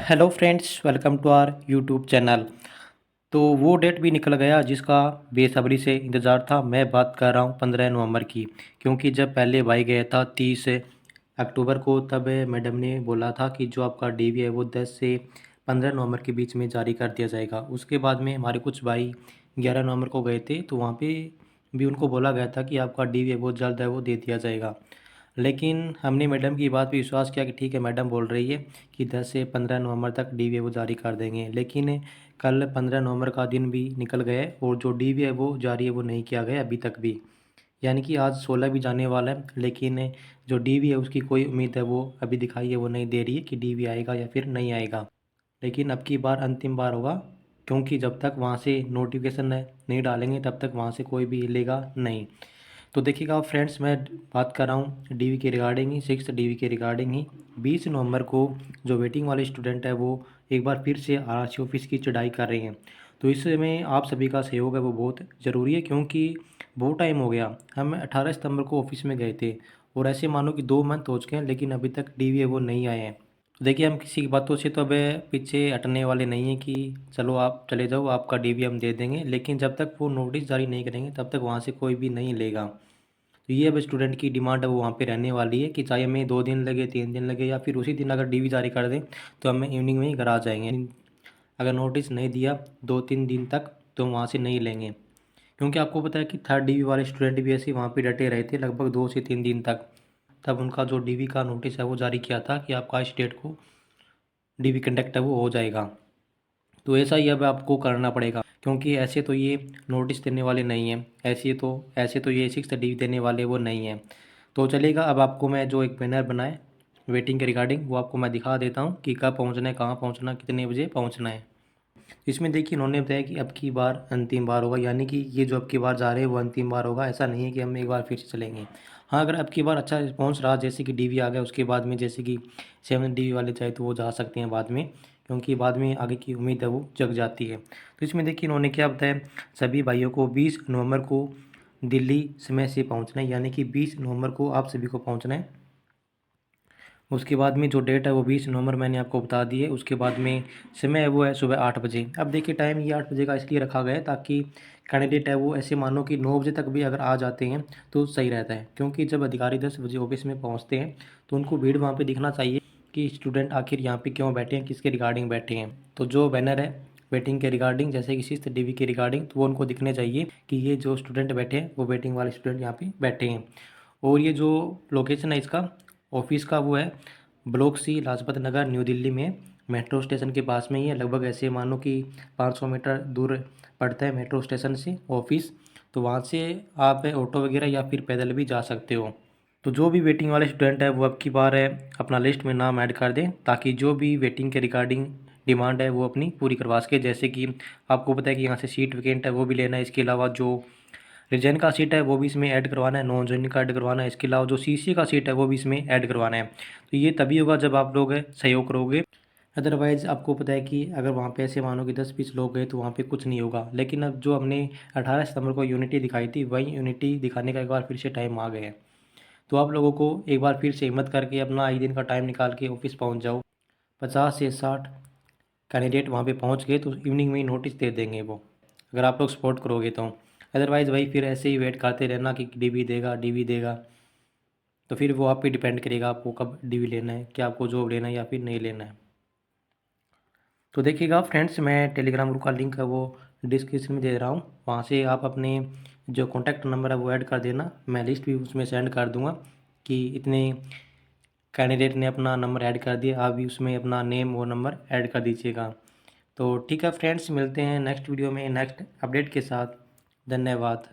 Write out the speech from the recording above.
Hello friends, welcome to our YouTube channel. तो वो date भी निकल गया जिसका बेसब्री से इंतज़ार था। मैं बात कर रहा हूँ 15 नवंबर की, क्योंकि जब पहले भाई गया था 30 अक्टूबर को, तब मैडम ने बोला था कि जो आपका डीवी है वो 10 से 15 नवंबर के बीच में जारी कर दिया जाएगा। उसके बाद में हमारे कुछ भाई 11 नवंबर को गए थे, तो वहाँ पे भी उनको बोला गया था कि आपका डीवी है वो जल्द है वो दे दिया जाएगा। लेकिन हमने मैडम की बात पे विश्वास किया कि ठीक है, मैडम बोल रही है कि 10 से 15 नवंबर तक डीवी वो जारी कर देंगे। लेकिन कल 15 नवंबर का दिन भी निकल गया है और जो डीवी है वो जारी है वो नहीं किया गया अभी तक भी। यानी कि आज 16 भी जाने वाला है, लेकिन जो डीवी है उसकी कोई उम्मीद है वो अभी दिखाई है वो नहीं दे रही है कि डीवी आएगा या फिर नहीं आएगा। लेकिन अब की बार अंतिम बार होगा, क्योंकि जब तक वहाँ से नोटिफिकेशन नहीं डालेंगे तब तक वहाँ से कोई भी हिलेगा नहीं। तो देखिएगा फ्रेंड्स, मैं बात कर रहा हूँ डीवी के रिगार्डिंग ही, 6 डीवी के रिगार्डिंग ही। 20 नवंबर को जो वेटिंग वाले स्टूडेंट है वो एक बार फिर से आरआरसी ऑफिस की चढ़ाई कर रहे हैं। तो इसमें आप सभी का सहयोग है वो बहुत ज़रूरी है, क्योंकि बहुत टाइम हो गया। हम 18 सितंबर को ऑफिस में गए थे और ऐसे मानो कि 2 मंथ हो चुके हैं, लेकिन अभी तक डीवी है वो नहीं आए हैं। तो देखिए, हम किसी की बातों से तो अब पीछे हटने वाले नहीं हैं कि चलो आप चले जाओ, आपका डीवी हम दे देंगे। लेकिन जब तक वो नोटिस जारी नहीं करेंगे तब तक वहाँ से कोई भी नहीं लेगा। तो ये अब स्टूडेंट की डिमांड है वो वहाँ पे रहने वाली है कि चाहे हमें 2 दिन लगे, 3 दिन लगे, या फिर उसी दिन अगर डीवी जारी कर दें तो हमें इवनिंग में ही घर आ जाएंगे। अगर नोटिस नहीं दिया 2-3 दिन तक तो हम वहाँ से नहीं लेंगे। क्योंकि आपको पता है कि थर्ड डीवी वाले स्टूडेंट भी ऐसे वहाँ पे डटे रहे थे लगभग 2 से 3 दिन तक। तब उनका जो डीवी का नोटिस है वो जारी किया था कि आपका इस डेट को डीवी कंडक्ट है वो हो जाएगा। तो ऐसा ही अब आपको करना पड़ेगा, क्योंकि ऐसे तो ये नोटिस देने वाले नहीं हैं, ऐसे तो ये 6 डी देने वाले वो नहीं हैं। तो चलेगा, अब आपको मैं जो एक बैनर बनाए वेटिंग के रिगार्डिंग वो आपको मैं दिखा देता हूँ कि कब पहुँचना है, कहाँ पहुँचना है, कितने बजे पहुँचना है। इसमें देखिए, इन्होंने बताया कि अब की बार अंतिम बार होगा, यानी कि ये जो अब की बार जा रहे हैं वो अंतिम बार होगा। ऐसा नहीं है कि हम एक बार फिर से चलेंगे। हाँ, अगर अब की बार अच्छा रिस्पॉन्स रहा, जैसे कि डीवी आ गया, उसके बाद में जैसे कि 7 डीवी वाले चाहे तो वो जा सकते हैं बाद में, क्योंकि बाद में आगे की उम्मीद है वो जग जाती है। तो इसमें देखिए, इन्होंने क्या बताया, सभी भाइयों को 20 नवंबर को दिल्ली समय से पहुँचना है, यानी कि 20 नवंबर को आप सभी को पहुँचना है। उसके बाद में जो डेट है वो 20 नवंबर मैंने आपको बता दी है। उसके बाद में समय है वो है सुबह 8 बजे। अब देखिए, टाइम ये 8 बजे का इसलिए रखा गया है ताकि कैंडिडेट है वो ऐसे मानो कि 9 बजे तक भी अगर आ जाते हैं तो सही रहता है, क्योंकि जब अधिकारी 10 बजे ऑफिस में पहुंचते हैं तो उनको भीड़ वहाँ पे दिखना चाहिए कि स्टूडेंट आखिर यहाँ पे क्यों बैठे हैं, किसके रिगार्डिंग बैठे हैं। तो जो बैनर है वेटिंग के रिगार्डिंग, जैसे कि 6 डीवी के रिगार्डिंग, तो वो उनको दिखने चाहिए कि ये जो स्टूडेंट बैठे हैं वो वेटिंग वाले स्टूडेंट यहाँ पे बैठे हैं। और ये जो लोकेशन है इसका ऑफिस का वो है block C, Lajpat Nagar, new Delhi में, मेट्रो स्टेशन के पास में ही है। लगभग ऐसे मानो कि 500 मीटर दूर पड़ता है मेट्रो स्टेशन से ऑफिस। तो वहाँ से आप ऑटो वगैरह या फिर पैदल भी जा सकते हो। तो जो भी वेटिंग वाले स्टूडेंट है वो अब की बार है अपना लिस्ट में नाम ऐड कर दें, ताकि जो भी वेटिंग के रिगार्डिंग डिमांड है वो अपनी पूरी करवा सके। जैसे कि आपको पता है कि यहाँ से सीट वैकेंट है वो भी लेना है, इसके अलावा जो रिजन का सीट है वो भी इसमें ऐड करवाना है, नॉन जॉइनिंग का ऐड करवाना है, इसके अलावा जो सीसी का सीट है वो भी इसमें ऐड करवाना है। तो ये तभी होगा जब आप लोग सहयोग करोगे। अदरवाइज़ आपको पता है कि अगर वहाँ पे ऐसे मानो कि 10-20 लोग गए तो वहाँ पे कुछ नहीं होगा। लेकिन अब जो हमने 18 सितंबर को यूनिटी दिखाई थी, वही यूनिटी दिखाने का एक बार फिर से टाइम आ गया है। तो आप लोगों को एक बार फिर से हिम्मत करके अपना एक दिन का टाइम निकाल के ऑफिस पहुँच जाओ। 50 से 60 कैंडिडेट वहाँ पे पहुँच गए तो इवनिंग में ही नोटिस दे देंगे वो, अगर आप लोग सपोर्ट करोगे तो। अदरवाइज़ भाई फिर ऐसे ही वेट करते रहना कि डीवी देगा, डीवी देगा। तो फिर वो आप पे डिपेंड करेगा आपको कब डीवी लेना है, क्या आपको जॉब लेना है या फिर नहीं लेना है। तो देखिएगा फ्रेंड्स, मैं टेलीग्राम ग्रुप का लिंक है वो डिस्क्रिप्शन में दे रहा हूँ, वहाँ से आप अपने जो कॉन्टैक्ट नंबर है वो ऐड कर देना। मैं लिस्ट भी उसमें सेंड कर दूँगा कि इतने कैंडिडेट ने अपना नंबर ऐड कर दिया, आप भी उसमें अपना नेम और नंबर ऐड कर दीजिएगा। तो ठीक है फ्रेंड्स, मिलते हैं नेक्स्ट वीडियो में नेक्स्ट अपडेट के साथ। धन्यवाद।